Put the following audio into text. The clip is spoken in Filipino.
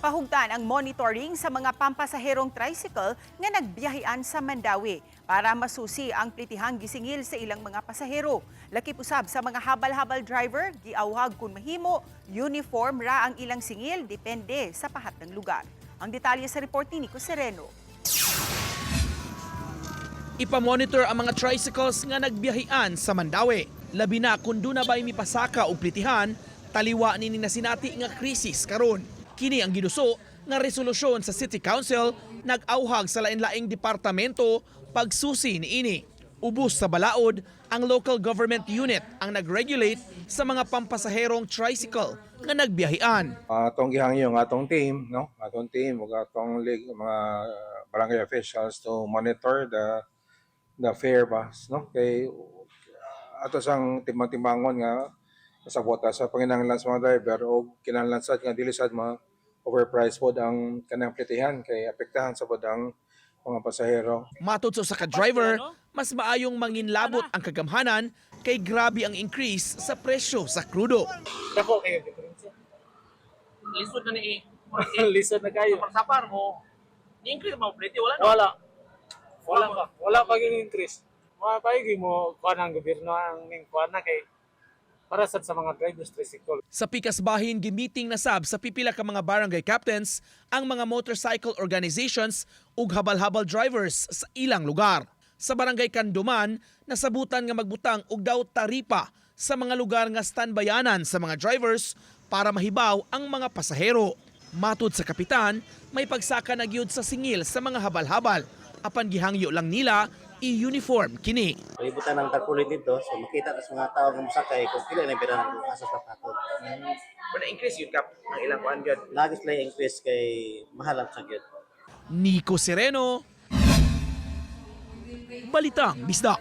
Pahugdan ang monitoring sa mga pampasaherong tricycle nga nagbiyahean sa Mandawi para masusi ang plitihang gisingil sa ilang mga pasahero. Lakip usab sa mga habal-habal driver, giawhag kung mahimo, uniform ra ang ilang singil depende sa pahat ng lugar. Ang detalye sa report ni Nico Sereno. Ipamonitor ang mga tricycles nga nagbiyahean sa Mandawi. Labi na kung doon na ba'y mipasaka o plitihan, taliwa ni nasinati nga krisis karon. Kini ang ginuso nga resolusyon sa City Council nag-auhag sa lain-laing departamento pagsusi niini. Ubos sa balaod, ang local government unit ang nag-regulate sa mga pampasaherong tricycle nga nagbiyahean. Atong gihangyo ng atong team, no? Atong team ug atong mga barangay officials to monitor the fare bus, no? Kay ato sang timbang-timbangon nga kasabot sa panginahanglan sa mga driver o kinahanglan sad nga dili sad overpriced pod ang kanang plitihan kay apektahan sa pod ang mga pasahero. Matod sa ka-driver, mas maayong manginlabot ang kagamhanan kay grabe ang increase sa presyo sa krudo. Dako kayo diferensya. Lisod na ni Lisod na kayo. Pagsapar mo, ni-increase mo pretty wala na. Wala pa increase. Mapaygi mo kuan ang gobyerno ang ning kuan na kay para sa mga drivers tricycle. Sa Pikas Bahin, gimiting na sab sa pipila ka mga barangay captains ang mga motorcycle organizations ug habal-habal drivers sa ilang lugar. Sa barangay Kanduman, nasabutan nga magbutang og daw taripa sa mga lugar nga standbayanan sa mga drivers para mahibaw ang mga pasahero. Matud sa kapitan, may pagsaka na gyud sa singil sa mga habal-habal. Apan gihangyo lang nila i-uniform kini. Palibutan ng tarpaulin dito, so makita sa mga tao ng musakay kung pila na pera ng asa sa patot. Pero increase yun kap ang ilang kuan gyud. Lagi sila increase kay mahalang sa gyud. Nico Sereno, Balitang Bisdak.